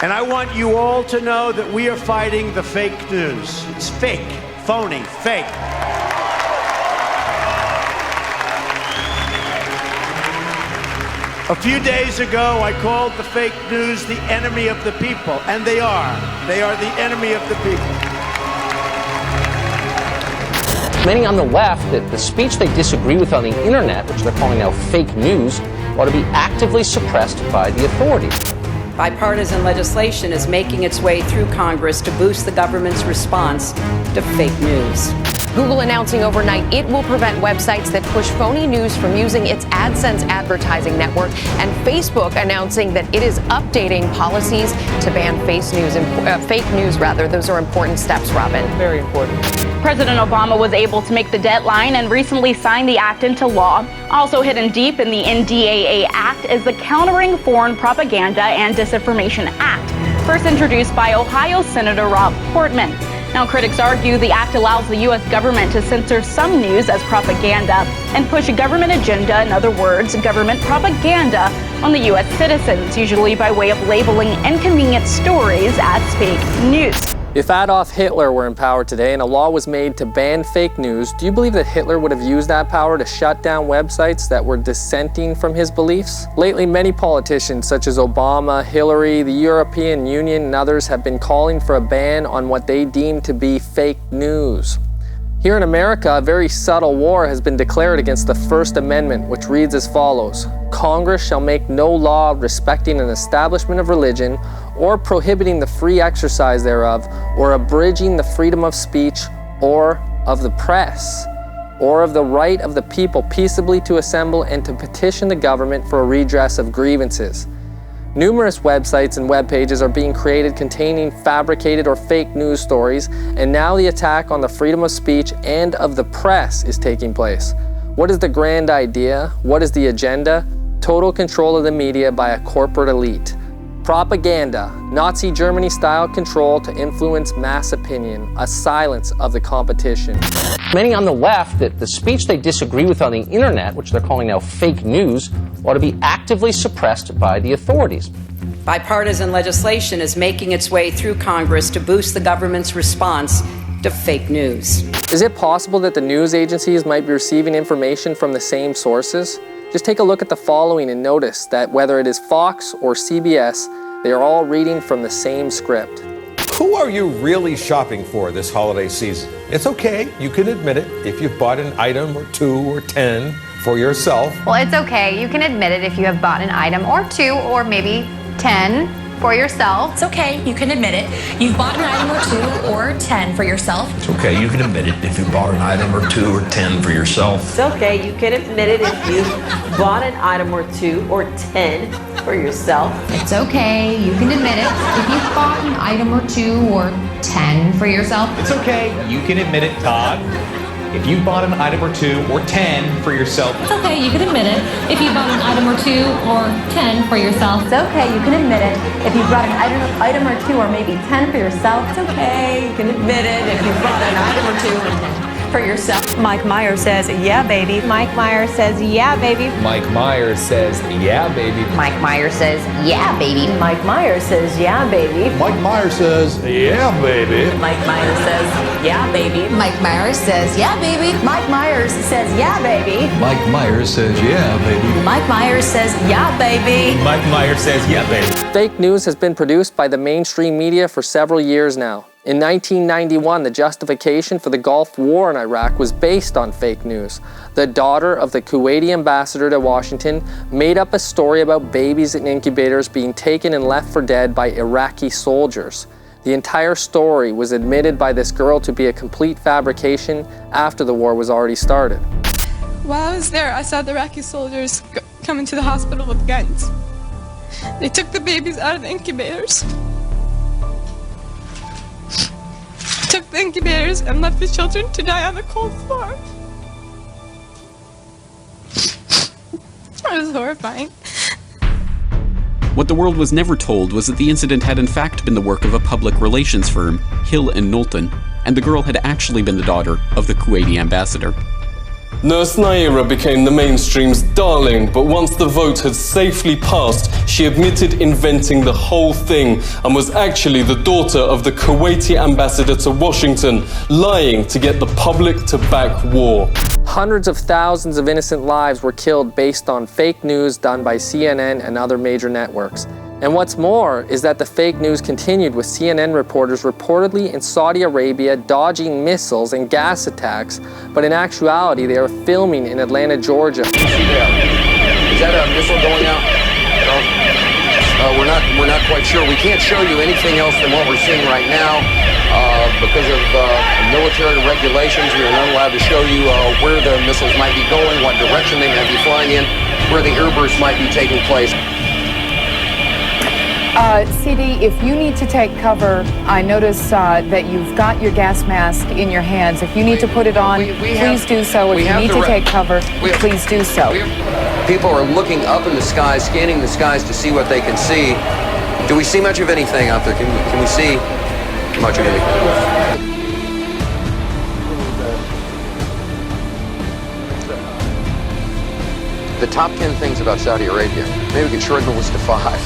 And I want you all to know that we are fighting the fake news. It's fake, phony, fake. A few days ago, I called the fake news the enemy of the people, and they are. They are the enemy of the people. Many on the left that the speech they disagree with on the internet, which they're calling now fake news, ought to be actively suppressed by the authorities. Bipartisan legislation is making its way through Congress to boost the government's response to fake news. Google announcing overnight it will prevent websites that push phony news from using its AdSense advertising network, and Facebook announcing that it is updating policies to ban fake news. Those are important steps, Robin. Very important. President Obama was able to make the deadline and recently signed the act into law. Also hidden deep in the NDAA Act is the Countering Foreign Propaganda and Disinformation Act, first introduced by Ohio Senator Rob Portman. Now, critics argue the act allows the U.S. government to censor some news as propaganda and push a government agenda, in other words, government propaganda, on the U.S. citizens, usually by way of labeling inconvenient stories as fake news. If Adolf Hitler were in power today and a law was made to ban fake news, do you believe that Hitler would have used that power to shut down websites that were dissenting from his beliefs? Lately, many politicians such as Obama, Hillary, the European Union, and others have been calling for a ban on what they deem to be fake news. Here in America, a very subtle war has been declared against the First Amendment, which reads as follows: Congress shall make no law respecting an establishment of religion, or prohibiting the free exercise thereof, or abridging the freedom of speech, or of the press, or of the right of the people peaceably to assemble and to petition the government for a redress of grievances. Numerous websites and web pages are being created containing fabricated or fake news stories, and now the attack on the freedom of speech and of the press is taking place. What is the grand idea? What is the agenda? Total control of the media by a corporate elite. Propaganda, Nazi Germany-style control to influence mass opinion, a silence of the competition. Many on the left that the speech they disagree with on the internet, which they're calling now fake news, ought to be actively suppressed by the authorities. Bipartisan legislation is making its way through Congress to boost the government's response to fake news. Is it possible that the news agencies might be receiving information from the same sources? Just take a look at the following and notice that whether it is Fox or CBS, they are all reading from the same script. Who are you really shopping for this holiday season? It's okay, you can admit it if you've bought an item or 2 or 10 for yourself. Well, it's okay, you can admit it if you have bought an item or 2 or maybe 10 for yourself. It's okay, you can admit it. You've bought an item or 2 or 10 for yourself. It's okay, you can admit it if you bought an item or 2 or 10 for yourself. It's okay, you can admit it if you bought an item or 2 or 10 for yourself. It's okay, you can admit it if you've bought an item or 2 or 10 for yourself. It's okay, you can admit it, Todd. If you bought an item or 2 or 10 for yourself. It's okay, you can admit it. If you bought an item or 2 or 10 for yourself. It's okay, you can admit it. If you bought an item or 2 or maybe 10 for yourself. It's okay, you can admit it if you bought an item or 2 or 10 for yourself. Mike Myers says, yeah, baby. Mike Myers says, yeah, baby. Mike Myers says, yeah, baby. Mike Myers says, yeah, baby. Mike Myers says, yeah, baby. Mike Myers says, yeah, baby. Mike Myers says, yeah, baby. Mike Myers says, yeah, baby. Mike Myers says, yeah, baby. Mike Myers says, yeah, baby. Mike Myers says, yeah, baby. Mike Myers says, yeah, baby. Fake news has been produced by the mainstream media for several years now. In 1991, the justification for the Gulf War in Iraq was based on fake news. The daughter of the Kuwaiti ambassador to Washington made up a story about babies in incubators being taken and left for dead by Iraqi soldiers. The entire story was admitted by this girl to be a complete fabrication after the war was already started. While I was there, I saw the Iraqi soldiers come into the hospital with guns. They took the babies out of the incubators. Took the incubators and left the children to die on the cold floor. It was horrifying. What the world was never told was that the incident had in fact been the work of a public relations firm, Hill & Knowlton, and the girl had actually been the daughter of the Kuwaiti ambassador. Nurse Naira became the mainstream's darling, but once the vote had safely passed, she admitted inventing the whole thing and was actually the daughter of the Kuwaiti ambassador to Washington, lying to get the public to back war. Hundreds of thousands of innocent lives were killed based on fake news done by CNN and other major networks. And what's more is that the fake news continued with CNN reporters reportedly in Saudi Arabia dodging missiles and gas attacks, but in actuality they were filming in Atlanta, Georgia. Is that a missile going out? We're not quite sure. We can't show you anything else than what we're seeing right now. Because of military regulations, we are not allowed to show you where the missiles might be going, what direction they might be flying in, where the airbursts might be taking place. CD, if you need to take cover, I notice that you've got your gas mask in your hands. If you need to put it on, please do so. If you need to take cover, please do so. People are looking up in the sky, scanning the skies to see what they can see. Do we see much of anything out there? Can we see much of anything? The top 10 things about Saudi Arabia. Maybe we can shorten the list to 5.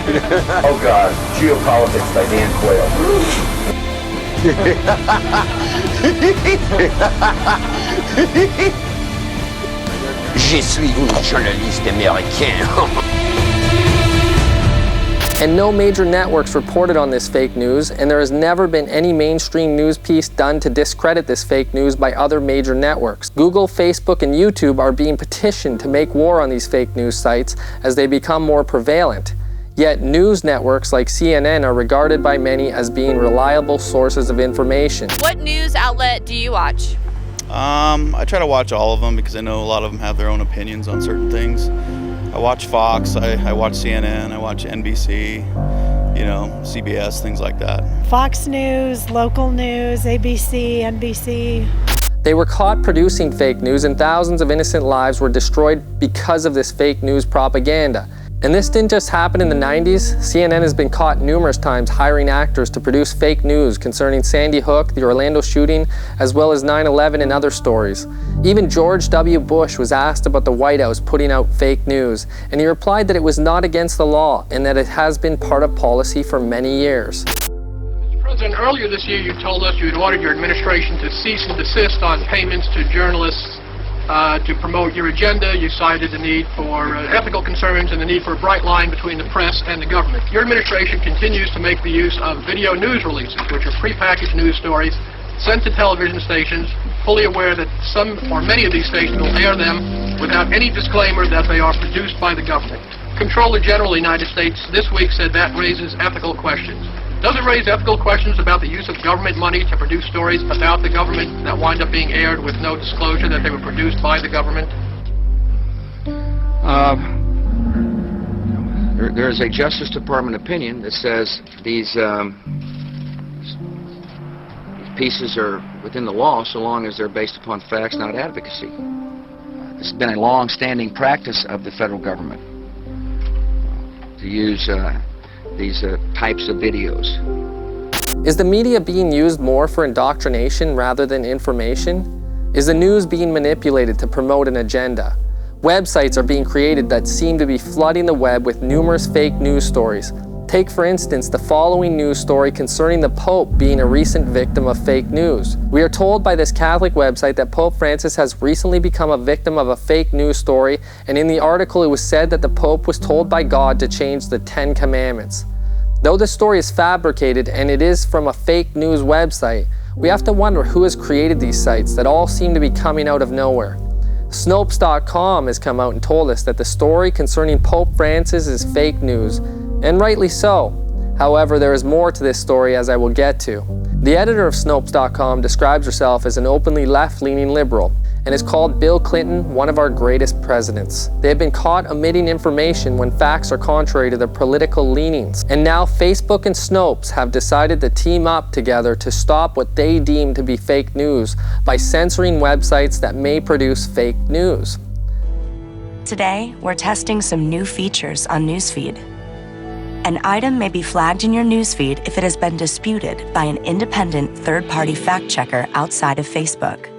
Oh God, Geopolitics by Dan Quayle. Je suis un journaliste américain. And no major networks reported on this fake news, and there has never been any mainstream news piece done to discredit this fake news by other major networks. Google, Facebook, and YouTube are being petitioned to make war on these fake news sites as they become more prevalent. Yet news networks like CNN are regarded by many as being reliable sources of information. What news outlet do you watch? I try to watch all of them because I know a lot of them have their own opinions on certain things. I watch Fox, I watch CNN, I watch NBC, CBS, things like that. Fox News, local news, ABC, NBC. They were caught producing fake news, and thousands of innocent lives were destroyed because of this fake news propaganda. And this didn't just happen in the 90s. CNN has been caught numerous times hiring actors to produce fake news concerning Sandy Hook, the Orlando shooting, as well as 9/11 and other stories. Even George W. Bush was asked about the White House putting out fake news, and he replied that it was not against the law and that it has been part of policy for many years. Mr. President, earlier this year you told us you had ordered your administration to cease and desist on payments to journalists to promote your agenda. You cited the need for ethical concerns and the need for a bright line between the press and the government. Your administration continues to make the use of video news releases, which are prepackaged news stories sent to television stations, fully aware that some or many of these stations will air them without any disclaimer that they are produced by the government. Comptroller General of the United States this week said that raises ethical questions. Does it raise ethical questions about the use of government money to produce stories about the government that wind up being aired with no disclosure that they were produced by the government? There is a Justice Department opinion that says these pieces are within the law so long as they're based upon facts, not advocacy. This has been a long-standing practice of the federal government to use these types of videos. Is the media being used more for indoctrination rather than information? Is the news being manipulated to promote an agenda? Websites are being created that seem to be flooding the web with numerous fake news stories. Take, for instance, the following news story concerning the Pope being a recent victim of fake news. We are told by this Catholic website that Pope Francis has recently become a victim of a fake news story, and in the article it was said that the Pope was told by God to change the 10 Commandments. Though the story is fabricated and it is from a fake news website, we have to wonder who has created these sites that all seem to be coming out of nowhere. Snopes.com has come out and told us that the story concerning Pope Francis is fake news, and rightly so. However, there is more to this story, as I will get to. The editor of Snopes.com describes herself as an openly left-leaning liberal and has called Bill Clinton one of our greatest presidents. They have been caught omitting information when facts are contrary to their political leanings. And now Facebook and Snopes have decided to team up together to stop what they deem to be fake news by censoring websites that may produce fake news. Today, we're testing some new features on Newsfeed. An item may be flagged in your newsfeed if it has been disputed by an independent third-party fact checker outside of Facebook.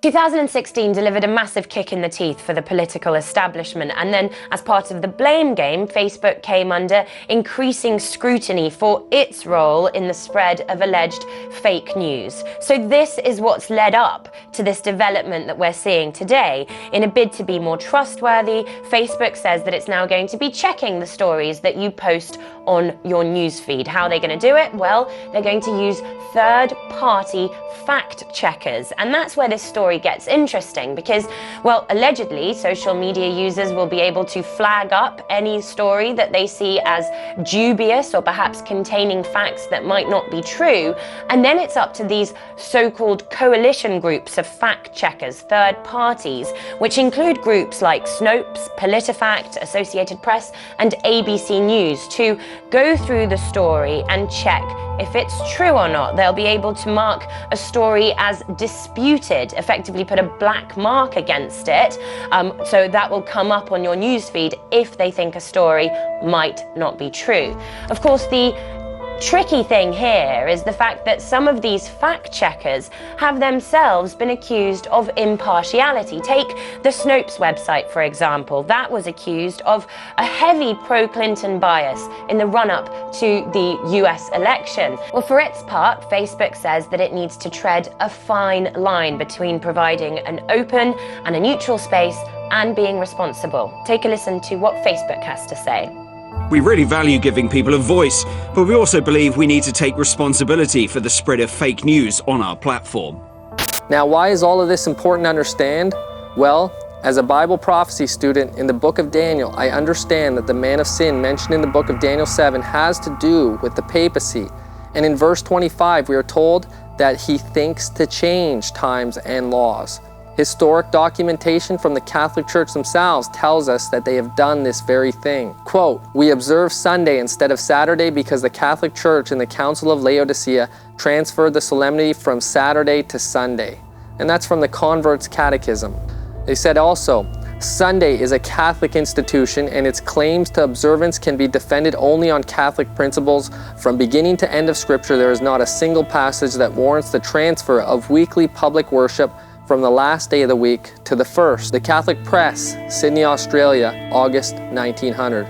2016 delivered a massive kick in the teeth for the political establishment, and then as part of the blame game, Facebook came under increasing scrutiny for its role in the spread of alleged fake news. So this is what's led up to this development that we're seeing today. In a bid to be more trustworthy, Facebook says that it's now going to be checking the stories that you post on your newsfeed. How are they going to do it? Well, they're going to use third-party fact checkers, and that's where this story gets interesting because, well, allegedly, social media users will be able to flag up any story that they see as dubious or perhaps containing facts that might not be true, and then it's up to these so-called coalition groups of fact checkers, third parties, which include groups like Snopes, PolitiFact, Associated Press, and ABC News, to go through the story and check if it's true or not. They'll be able to mark a story as disputed, effectively put a black mark against it, so that will come up on your newsfeed if they think a story might not be true. Of course, the tricky thing here is the fact that some of these fact checkers have themselves been accused of impartiality. Take the Snopes website, for example. That was accused of a heavy pro-Clinton bias in the run-up to the US election. Well, for its part, Facebook says that it needs to tread a fine line between providing an open and a neutral space and being responsible. Take a listen to what Facebook has to say. We really value giving people a voice, but we also believe we need to take responsibility for the spread of fake news on our platform. Now, why is all of this important to understand? Well, as a Bible prophecy student in the book of Daniel, I understand that the man of sin mentioned in the book of Daniel 7 has to do with the papacy. And in verse 25, we are told that he thinks to change times and laws. Historic documentation from the Catholic Church themselves tells us that they have done this very thing. Quote, "We observe Sunday instead of Saturday because the Catholic Church in the Council of Laodicea transferred the solemnity from Saturday to Sunday." And that's from the Converts Catechism. They said also, Sunday is a Catholic institution and its claims to observance can be defended only on Catholic principles. From beginning to end of Scripture, there is not a single passage that warrants the transfer of weekly public worship from the last day of the week to the first. The Catholic Press, Sydney, Australia, August 1900.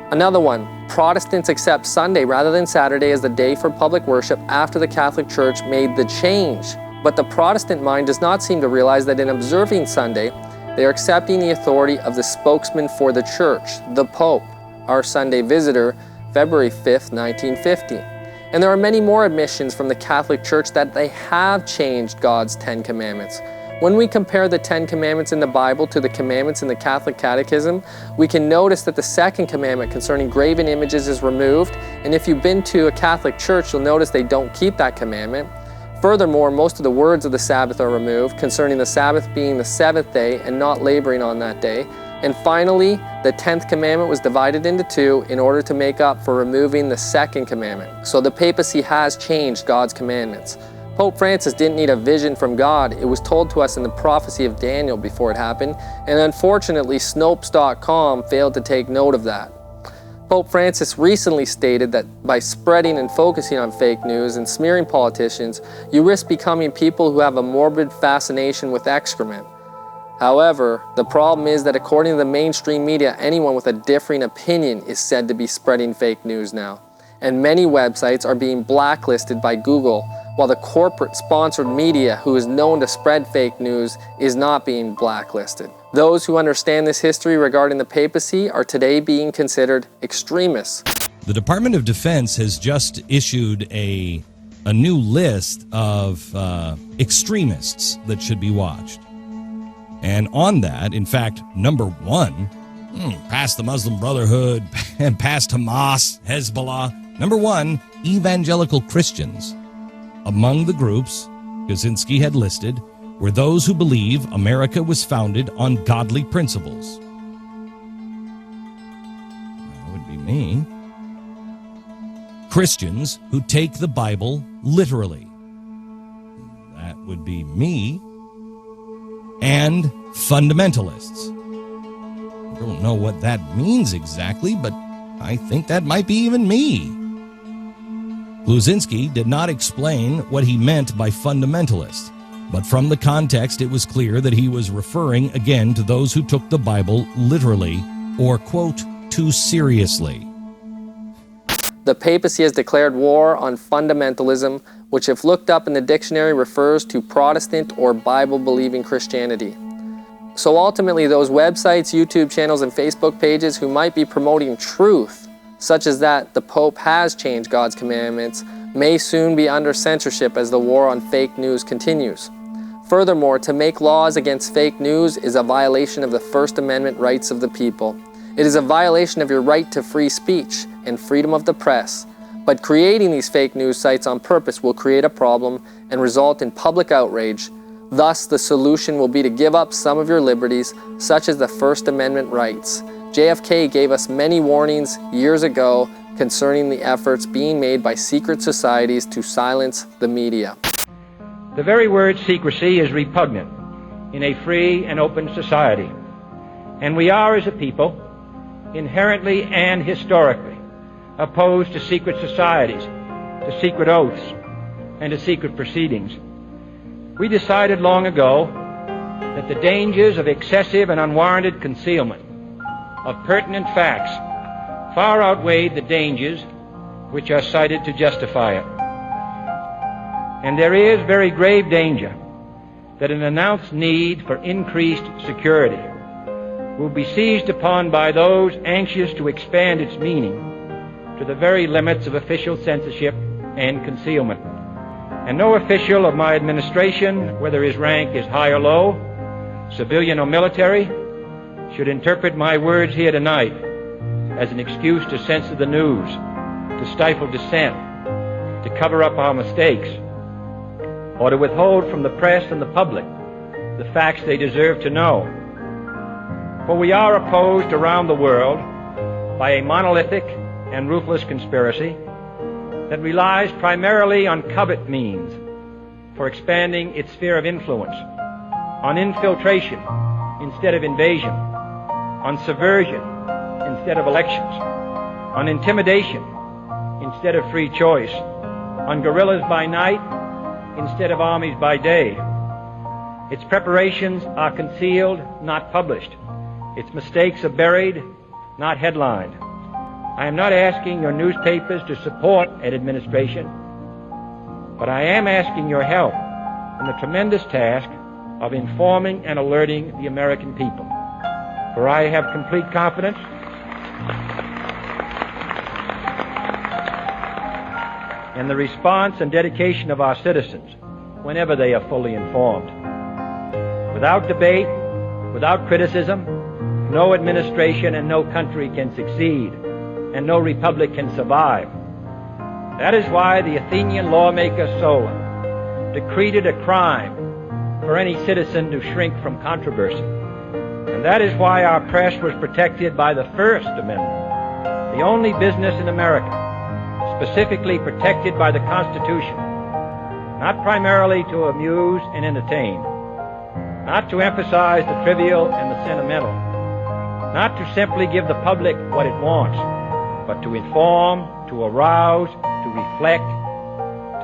Another one, Protestants accept Sunday rather than Saturday as the day for public worship after the Catholic Church made the change. But the Protestant mind does not seem to realize that in observing Sunday, they are accepting the authority of the spokesman for the Church, the Pope, our Sunday visitor, February 5th, 1950. And there are many more admissions from the Catholic Church that they have changed God's 10 Commandments. When we compare the 10 Commandments in the Bible to the commandments in the Catholic Catechism, we can notice that the second commandment concerning graven images is removed, and if you've been to a Catholic church, you'll notice they don't keep that commandment. Furthermore, most of the words of the Sabbath are removed, concerning the Sabbath being the seventh day and not laboring on that day. And finally, the 10th commandment was divided into two in order to make up for removing the second commandment. So the papacy has changed God's commandments. Pope Francis didn't need a vision from God. It was told to us in the prophecy of Daniel before it happened, and unfortunately, Snopes.com failed to take note of that. Pope Francis recently stated that by spreading and focusing on fake news and smearing politicians, you risk becoming people who have a morbid fascination with excrement. However, the problem is that according to the mainstream media, anyone with a differing opinion is said to be spreading fake news now. And many websites are being blacklisted by Google, while the corporate-sponsored media, who is known to spread fake news, is not being blacklisted. Those who understand this history regarding the papacy are today being considered extremists. The Department of Defense has just issued a new list of extremists that should be watched. And on that, in fact, number one, past the Muslim Brotherhood and past Hamas, Hezbollah, number one, evangelical Christians. Among the groups Kaczynski had listed were those who believe America was founded on godly principles. That would be me. Christians who take the Bible literally. That would be me. And fundamentalists. I don't know what that means exactly, but I think that might be even me. Kaczynski did not explain what he meant by fundamentalist. But from the context, it was clear that he was referring again to those who took the Bible literally or, quote, too seriously. The papacy has declared war on fundamentalism, which if looked up in the dictionary refers to Protestant or Bible-believing Christianity. So ultimately, those websites, YouTube channels, and Facebook pages who might be promoting truth, such as that the Pope has changed God's commandments, may soon be under censorship as the war on fake news continues. Furthermore, to make laws against fake news is a violation of the First Amendment rights of the people. It is a violation of your right to free speech and freedom of the press. But creating these fake news sites on purpose will create a problem and result in public outrage. Thus, the solution will be to give up some of your liberties, such as the First Amendment rights. JFK gave us many warnings years ago concerning the efforts being made by secret societies to silence the media. The very word secrecy is repugnant in a free and open society. And we are, as a people, inherently and historically opposed to secret societies, to secret oaths, and to secret proceedings. We decided long ago that the dangers of excessive and unwarranted concealment of pertinent facts far outweighed the dangers which are cited to justify it. And there is very grave danger that an announced need for increased security will be seized upon by those anxious to expand its meaning to the very limits of official censorship and concealment. And no official of my administration, whether his rank is high or low, civilian or military, should interpret my words here tonight as an excuse to censor the news, to stifle dissent, to cover up our mistakes, or to withhold from the press and the public the facts they deserve to know. For we are opposed around the world by a monolithic and ruthless conspiracy that relies primarily on covert means for expanding its sphere of influence, on infiltration instead of invasion, on subversion instead of elections, on intimidation instead of free choice, on guerrillas by night instead of armies by day. Its preparations are concealed, not published. Its mistakes are buried, not headlined. I am not asking your newspapers to support an administration, but I am asking your help in the tremendous task of informing and alerting the American people. For I have complete confidence in the response and dedication of our citizens whenever they are fully informed. Without debate, without criticism, no administration and no country can succeed, and no republic can survive. That is why the Athenian lawmaker Solon decreed it a crime for any citizen to shrink from controversy. And that is why our press was protected by the First Amendment, the only business in America specifically protected by the Constitution, not primarily to amuse and entertain, not to emphasize the trivial and the sentimental, not to simply give the public what it wants, but to inform, to arouse, to reflect,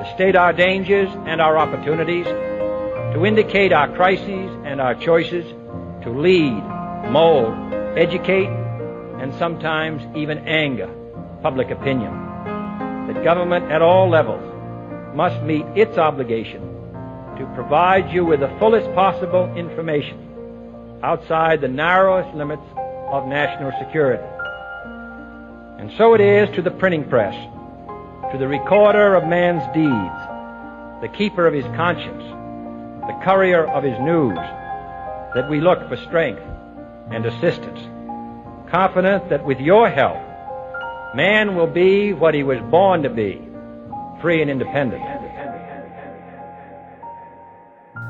to state our dangers and our opportunities, to indicate our crises and our choices, to lead, mold, educate, and sometimes even anger public opinion. That government at all levels must meet its obligation to provide you with the fullest possible information outside the narrowest limits of national security. And so it is to the printing press, to the recorder of man's deeds, the keeper of his conscience, the courier of his news, that we look for strength and assistance, confident that with your help, man will be what he was born to be, free and independent.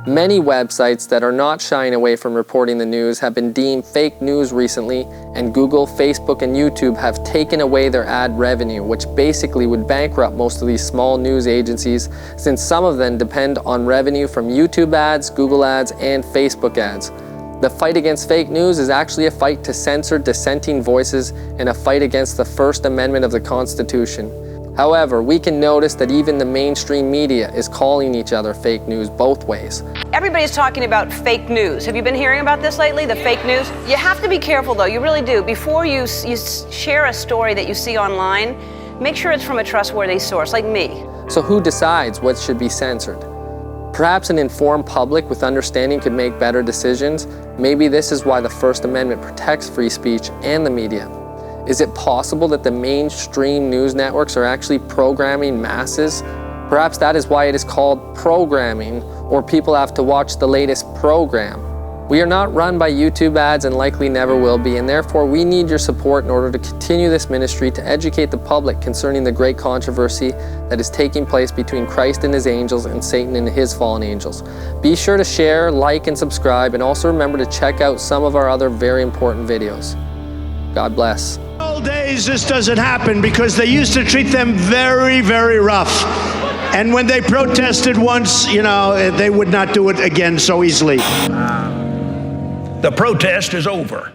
Many websites that are not shying away from reporting the news have been deemed fake news recently, and Google, Facebook, and YouTube have taken away their ad revenue, which basically would bankrupt most of these small news agencies, since some of them depend on revenue from YouTube ads, Google ads, and Facebook ads. The fight against fake news is actually a fight to censor dissenting voices and a fight against the First Amendment of the Constitution. However, we can notice that even the mainstream media is calling each other fake news both ways. Everybody's talking about fake news. Have you been hearing about this lately, the fake news? You have to be careful, though. You really do. Before you share a story that you see online, make sure it's from a trustworthy source, like me. So who decides what should be censored? Perhaps an informed public with understanding could make better decisions. Maybe this is why the First Amendment protects free speech and the media. Is it possible that the mainstream news networks are actually programming masses? Perhaps that is why it is called programming, or people have to watch the latest program. We are not run by YouTube ads and likely never will be, and therefore we need your support in order to continue this ministry to educate the public concerning the great controversy that is taking place between Christ and his angels and Satan and his fallen angels. Be sure to share, like, and subscribe, and also remember to check out some of our other very important videos. God bless. In the old days, this doesn't happen because they used to treat them very, very rough. And when they protested once, you know, they would not do it again so easily. The protest is over.